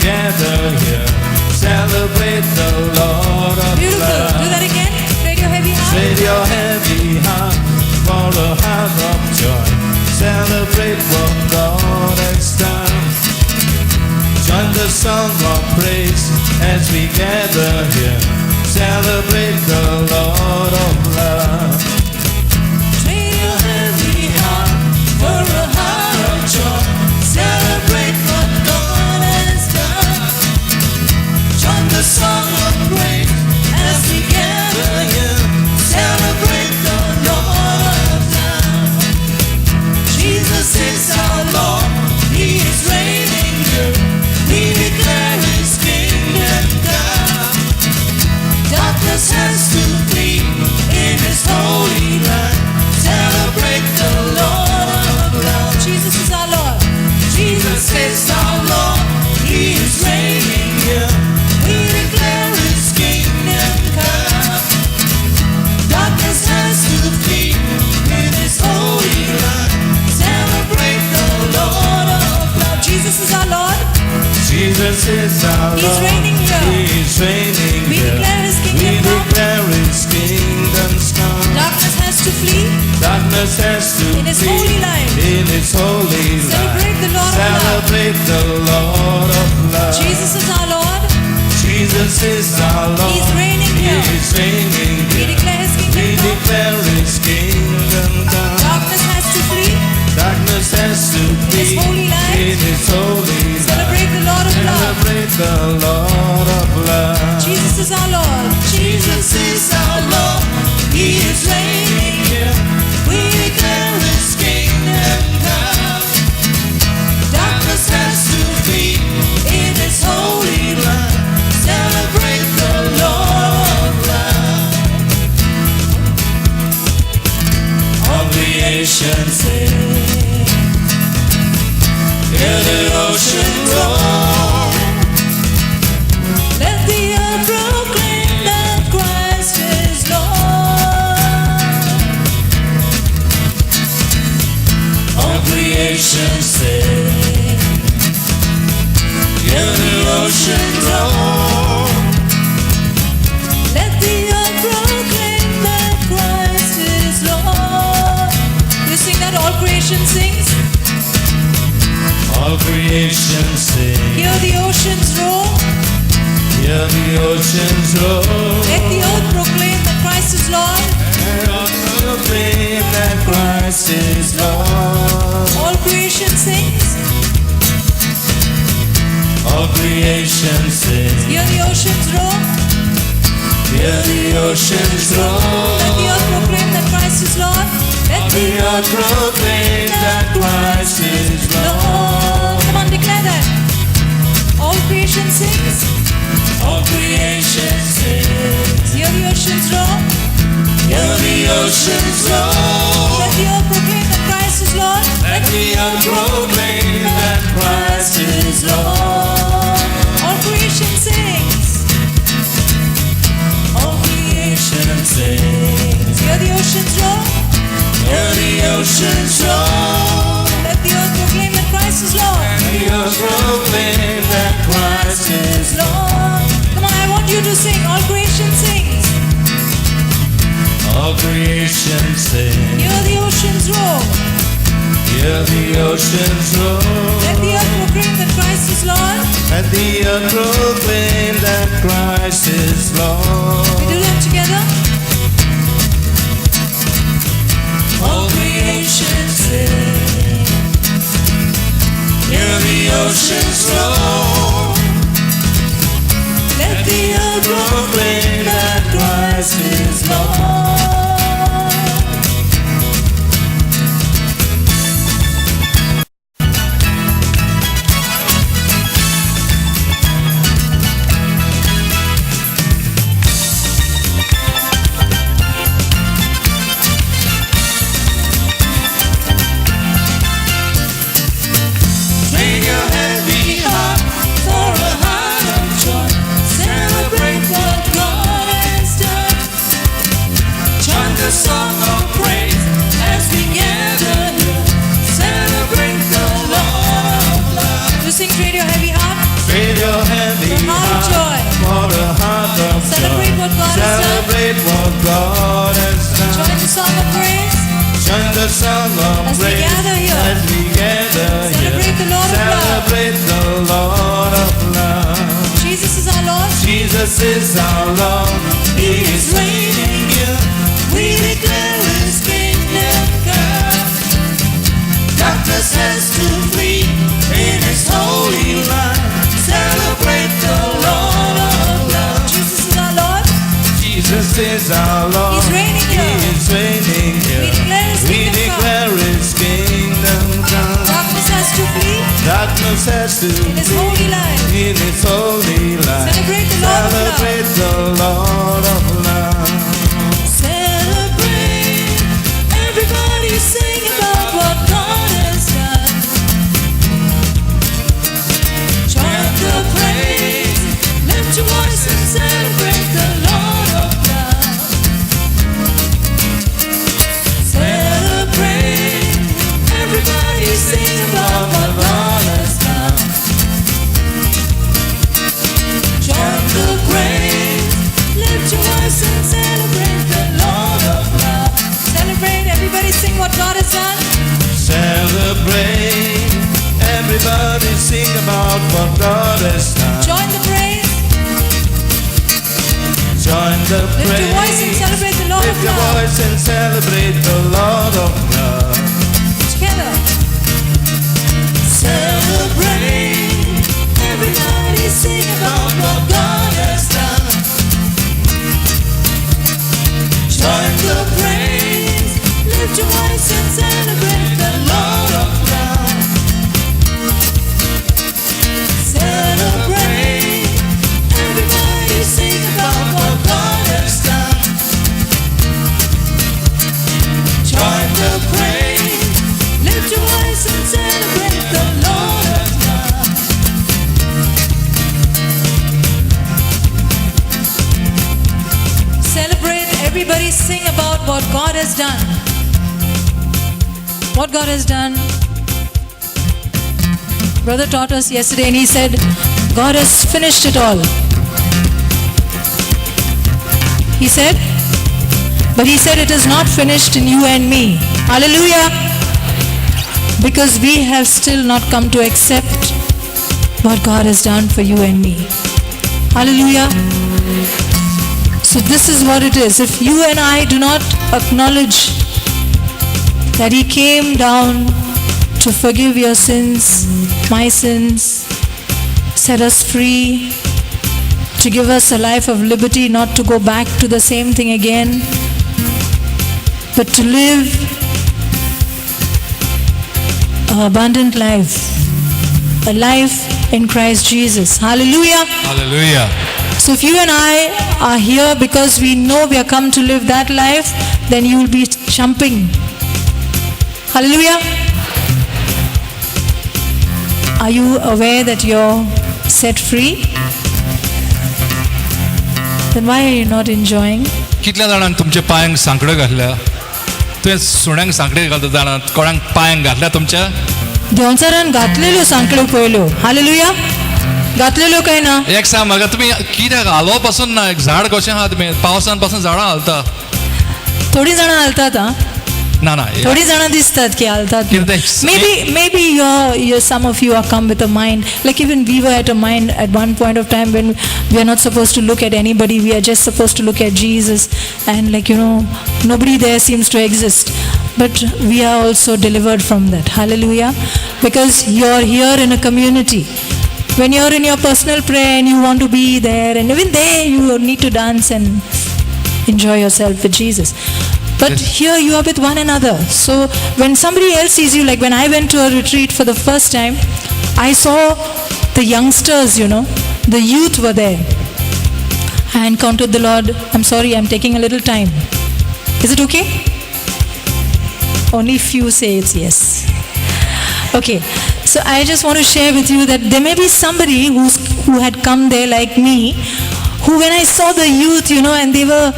gather here, celebrate the Lord of Beautiful. love. Do that again. Trade your heavy heart. Trade your heavy heart for a heart of joy. Celebrate what God has done. Join the song of praise as we gather here. Celebrate the Lord of love. Trade your heavy heart for a heart of joy. Celebrate what God has done. Join the song of praise as we gather here. Celebrate the Lord of love. Jesus is our Lord. He is reigning here. We declare His kingdom come. Darkness has to flee in His holy light. Celebrate the Lord of love. Jesus is our Lord. Jesus is our Lord. He is reigning here. We declare His kingdom come. Darkness has to flee in His holy light. Celebrate the Lord of love. Jesus is our Lord. Jesus is our Lord. He's reigning here. He's reigning We here. declare His We kingdom come. declare His kingdom's come. Darkness has to flee Darkness has to in His flee holy light. in His holy light. Celebrate the Lord of love. Celebrate the Lord of love. Jesus is our Lord. Jesus is our Lord. He's reigning here. He's reigning We here. declare His We kingdom come. declare His kingdom come. Darkness has to flee Darkness has to in His flee holy light. in His holy light. Celebrate the Lord of love. Celebrate the Lord of love. Jesus is our Lord. Jesus is our Lord. He is reigning here. We declare His kingdom come. Darkness has to flee in His holy light. Celebrate the Lord of love. All creation sings. Hear the ocean roar. Let the earth proclaim that Christ is Lord. All creation sings. Hear the ocean roar. Let the earth proclaim that Christ is Lord. You sing that all creation sings. All creation sing. Hear the oceans roar. Hear the oceans roar. Let the earth proclaim that Christ is Lord. Let all proclaim that Christ is Lord. All creation sings. All creation sing. Hear the oceans roar. Hear the oceans roar. Let the earth proclaim that Christ is Lord. Let The earth proclaim that Christ is Lord. Come on, declare that. All creation sings. All creation sings. Hear the oceans roar. Hear the oceans roar. Let the earth proclaim that Christ is Lord. Let the earth proclaim that Christ is Lord. All creation sings. All creation sings. Hear the oceans roar. Hear the oceans roar. Let the earth proclaim that Christ is Lord. The earth proclaim that Christ is Lord. Come on, I want you to sing. All creation sings. All creation sings. Hear the oceans roar. Hear the oceans roar. Let the earth proclaim that Christ is Lord. Let the earth proclaim that Christ is Lord. We do that together. All creation sings. Hear the oceans roar. Let the earth Proclaim that Christ is Lord. Bring your heavy heart for a heart of joy. Celebrate what God has done. the song of As we praise gather here. as we gather Celebrate here. the Lord of love. Celebrate the Lord of love. Jesus is our Lord. Jesus is our Lord. He is reigning here. We declare His kingdom come. Darkness has to flee in His holy light. Celebrate the Lord of love. Jesus is our Lord. Jesus is our Lord. He's reigning here. He is reigning here. We declare His We kingdom declare His kingdom come. Darkness has to flee Darkness has to in His flee holy light. in His holy light. Celebrate the Lord of love. Celebrate the Lord of love. Celebrate. Everybody sing about what God has done. Join the praise. Lift your voice and celebrate the Lord of love. Celebrate. Everybody sing about what God has done. Join the praise. Lift your voice and celebrate the Lord of love. Celebrate. Everybody sing what God has done. Celebrate. Everybody sing about what God has done. Join the praise. Join the Lift praise. your voice and celebrate the Lord of Lift your love. voice and celebrate the Lord of love. Together. Celebrate. Everybody sing about what God has done. Join the praise. Lift your voice and celebrate the Lord of love. Celebrate. Everybody sing about what God has done. Join the praise. Lift your voice and celebrate the Lord of love. Celebrate. Everybody sing about what God has done. What God has done. Brother taught us yesterday and he said, God has finished it all. He said, but he said it is not finished in you and me. Hallelujah. Because we have still not come to accept what God has done for you and me. Hallelujah. So this is what it is. If you and I do not acknowledge that He came down to forgive your sins, my sins, set us free, to give us a life of liberty, not to go back to the same thing again, but to live an abundant life, a life in Christ Jesus. Hallelujah. Hallelujah. So if you and I are here because we know we are come to live that life, then you will be jumping. Hallelujah. Are you aware that you're set free? Then why are you not enjoying? कितल्या जाणांक तुमच्या पांयांक सांकडो घातल्या तुवें सुण्यांक सांकडे घालता जाणा कोणाक पांयांक घातल्या तुमच्या देंवचारान घातलेल्यो सांकळ्यो पयल्यो. हालेलुया. घातलेल्यो काय ना? एक सांग म्हाका तुमी कित्याक हालोवप पासून ना एक झाड कशें आहा तुमी पावसान पासून झाडां हालता थोडी जाणां हालतात हा. ना ना थोडी जाणां दिसतात की हालतात. Maybe you're some of you are come with a mind, like even we were at a mind at one point of time when we are not supposed to look at anybody, we are just supposed to look at Jesus, and nobody there seems to exist, but we are also delivered from that. Hallelujah. Because you're here in a community. When you're in your personal prayer and you want to be there, and even there you need to dance and enjoy yourself with Jesus. But here you are with one another. So when somebody else sees you, like when I went to a retreat for the first time, I saw the youngsters, the youth were there. I encountered the Lord. I'm sorry, I'm taking a little time. Is it okay? Only few say it's yes. Okay, so I just want to share with you that there may be somebody who had come there like me, who when I saw the youth, and they were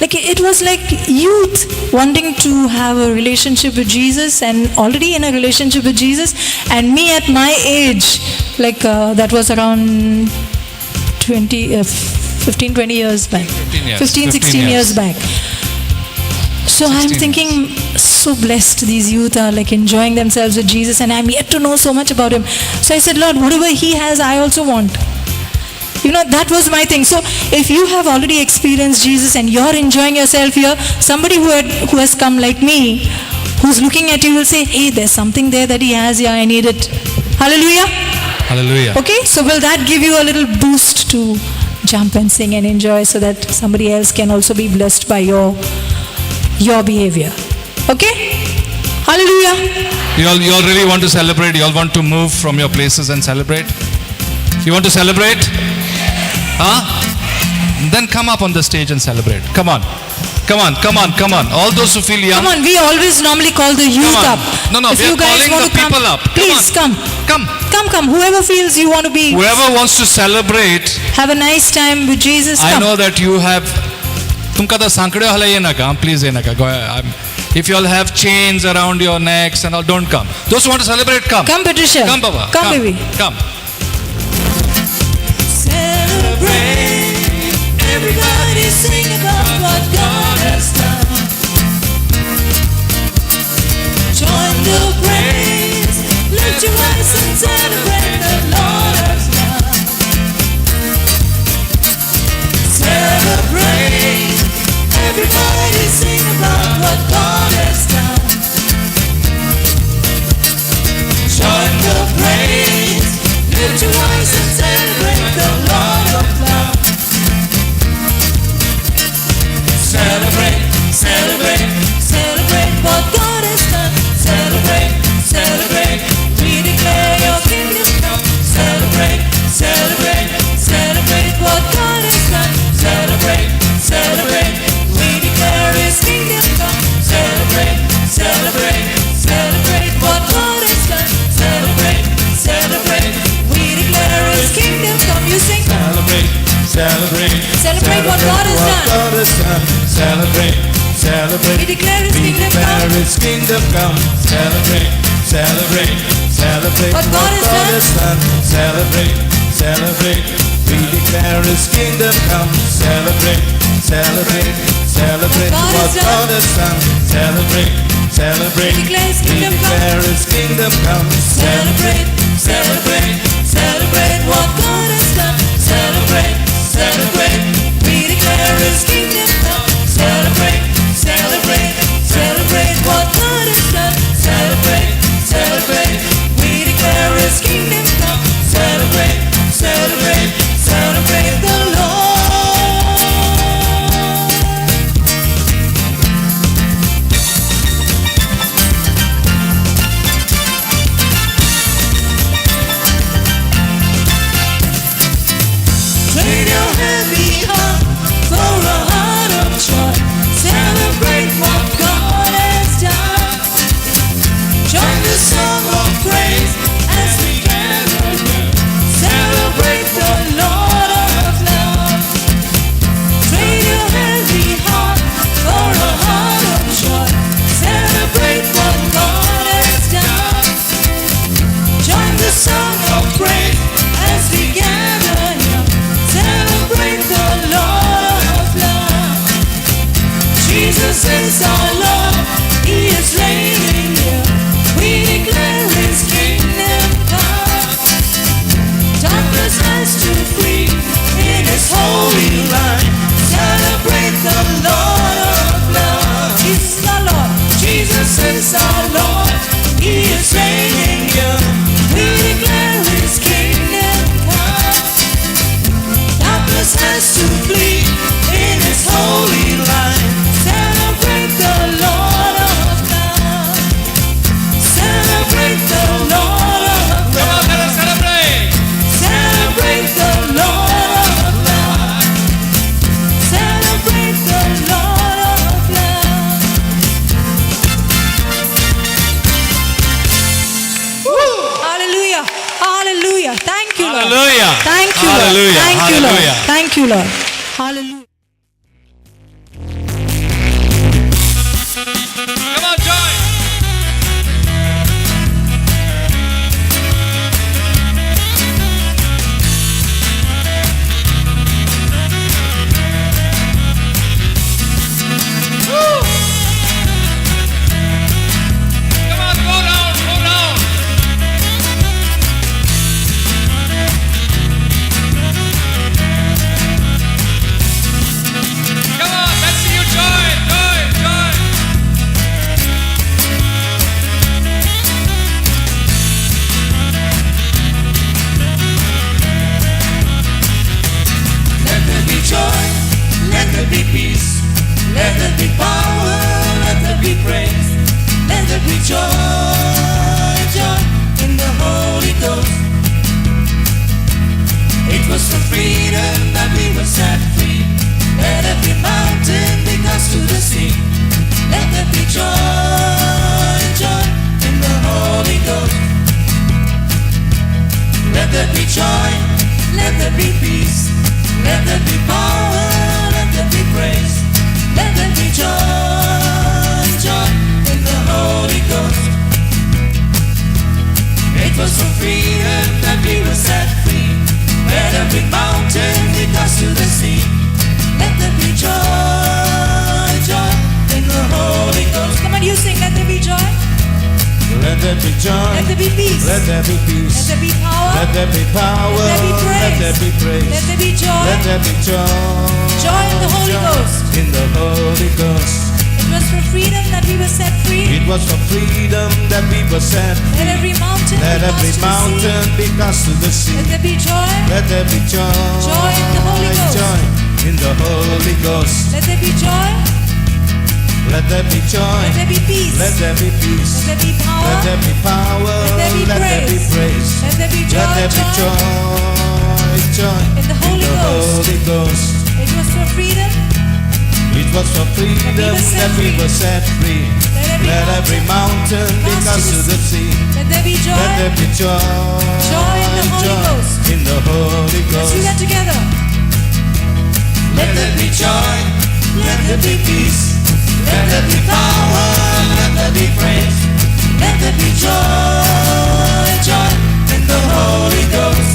like, it was like youth wanting to have a relationship with Jesus and already in a relationship with Jesus, and me at my age, that was around 15, 20 years back. 15, 16 years back. So I'm thinking, so blessed. These youth are like enjoying themselves with Jesus, and I'm yet to know so much about him. So I said, Lord, whatever he has, I also want. You know, that was my thing. So if you have already experienced Jesus and you're enjoying yourself here, somebody who has come like me, who's looking at you will say, hey, there's something there that he has. Yeah, I need it. Hallelujah. Hallelujah. Okay, so will that give you a little boost to jump and sing and enjoy so that somebody else can also be blessed by your behavior? Okay? Hallelujah. You all really want to celebrate? You all want to move from your places and celebrate? You want to celebrate? Huh? Then come up on the stage and celebrate. Come on. Come on, come on, come on. All those who feel young. Come on, we always normally call the youth Come on. up. No, If we you are guys calling want the to come, people up. Come please on. come. Come. Come. Whoever feels you want to be, Whoever wants to celebrate, have a nice time with Jesus, I come. know that you have. तुमका तो सांकड़े वाला ये ना काम. Please ये ना का. If you all have chains around your necks and all, don't come. Those who want to celebrate, come. Come, Patricia. Come, Baba. Come, baby. Come. Celebrate. Everybody sing about what God has done. Join the praise. Lift your voice and celebrate the Lord has done. Celebrate. Everybody sing about what God has done. Join the praise. Lift your voice and celebrate the Lord of love. Celebrate, celebrate, celebrate what God has done. Celebrate, celebrate, we declare your kingdom come. Celebrate, celebrate, celebrate what God has done. Celebrate, celebrate, we declare his kingdom come. Celebrate, celebrate, celebrate what God has done. Celebrate, celebrate, we declare his kingdom come. You sing. Celebrate what God has done. Celebrate. We declare his kingdom come. His kingdom come. Celebrate. What God has done. Celebrate. We declare his kingdom come. Celebrate. What God What has God has done. Celebrate. We declare his kingdom come. declare his kingdom come. Celebrate, celebrate, celebrate what God has done. Celebrate, celebrate, we declare his kingdom come. Celebrate, celebrate, celebrate what God has done. Celebrate, celebrate, we declare his kingdom come. Celebrate, celebrate, celebrate the Lord. Trade your heavy heart for a heart of joy. Celebrate what God has done. Join the song of praise as we gather here. Celebrate the Lord of love. Trade your heavy heart for a heart of joy. Celebrate what God has done. Join the song of praise as we gather here. Celebrate the Lord of love. Jesus is our Lord. He is reigning here. We declare his kingdom come. Darkness has to flee in his holy light. Celebrate the Lord of love. Jesus is our Lord. Jesus is our Lord. He is reigning here. We declare his kingdom come. Darkness has to flee in his holy light. Celebrate the Lord of love. Celebrate the Lord of love. Come on, let us celebrate. Celebrate the Lord of love. Celebrate the Lord of love. Hallelujah. Hallelujah. Thank you, Lord. Hallelujah. Thank you, Lord. Hallelujah. Thank you, Lord. Hallelujah. Thank you, Lord. Hallelujah. Come on, join. there be joy, let there be peace, let there be power, let there be praise, let there be joy, joy in the Holy Ghost. It was for freedom that we were set free. Let every mountain be cast to the sea. Let there be joy, joy in the Holy Ghost. Come on, you sing, let there be joy. Let there be joy. Let there be peace. Let there be peace. Let there be power. Let there be power. Let there be praise. Let there be praise. Let there be joy. Let there be joy. Joy in the Holy Joy Ghost. In the Holy Ghost. It was for freedom that we were set free. It was for freedom that we were set free. Let every mountain Let be every cast to the mountain sea. be cast to the sea. Let there be joy. Let there be joy. Joy in the Holy Ghost. Joy in the Holy Ghost. Let there be joy. Let there be joy. Let there be peace. Let there be peace. Let there be power. Let there be power. Let there be Let there be praise. praise. Let there be joy. Let there be joy. Joy In the Holy Ghost. Holy Ghost. It was for freedom. It was for freedom that we were set free. Let every mountain be cast to the sea. Let there be joy. Let there be joy. Joy in the Holy Joy Ghost. in the Holy Let's do Ghost. that together. Let there be joy. Let there be peace. Let there be power. Let there be praise. Let there be joy. Joy in the Holy Ghost.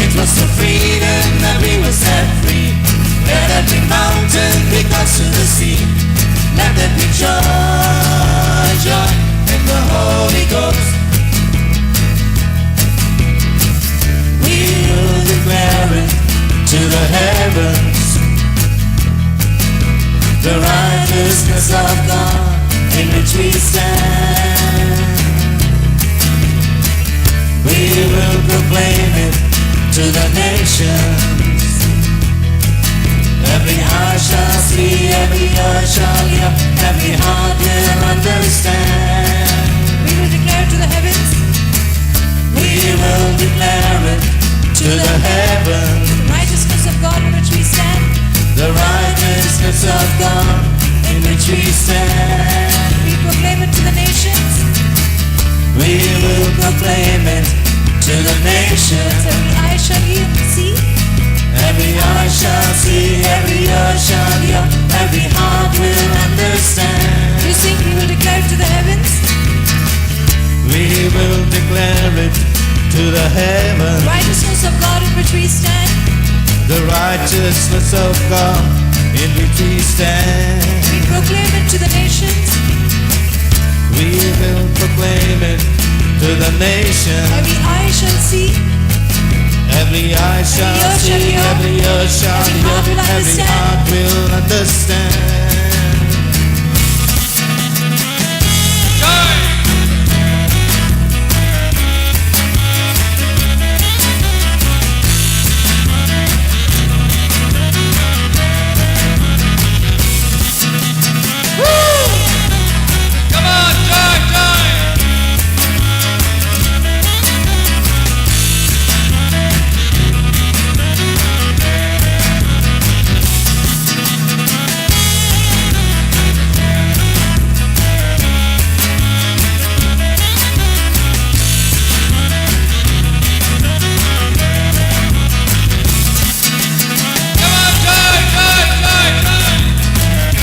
It was for freedom that we were set free. Let every mountain be cast to the sea. Let there be joy, joy in the Holy Ghost. We will declare it to the heavens, the righteousness of God in which we stand. We will proclaim it to the nations. Every eye shall see, every ear shall hear, every heart will understand. We will declare to the heavens. We will declare it to the heavens, The righteousness of God in which we stand. the righteousness of God in which we stand. We proclaim it to the nations. We will proclaim it to the nations. Every eye shall see. Every eye shall see, every ear shall hear, every heart will understand. You sing, we will declare it to the heavens. We will declare it to the The heavens, righteousness of God in which we stand. the righteousness of God in which we stand. We proclaim it to the nations. We will proclaim it to the nations. Every eye shall see. Every eye shall ear shall see, hear, every ear shall every hear, heart will every understand. heart will understand. Come on, joy, joy. Come on, joy, joy, joy, joy.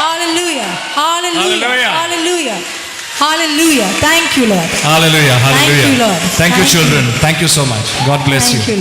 Hallelujah. Hallelujah. Hallelujah. Hallelujah. Hallelujah. Thank you, Lord. Hallelujah, hallelujah. you, Lord. Thank you, Thank you. children. Thank you so much. God bless Thank you. you.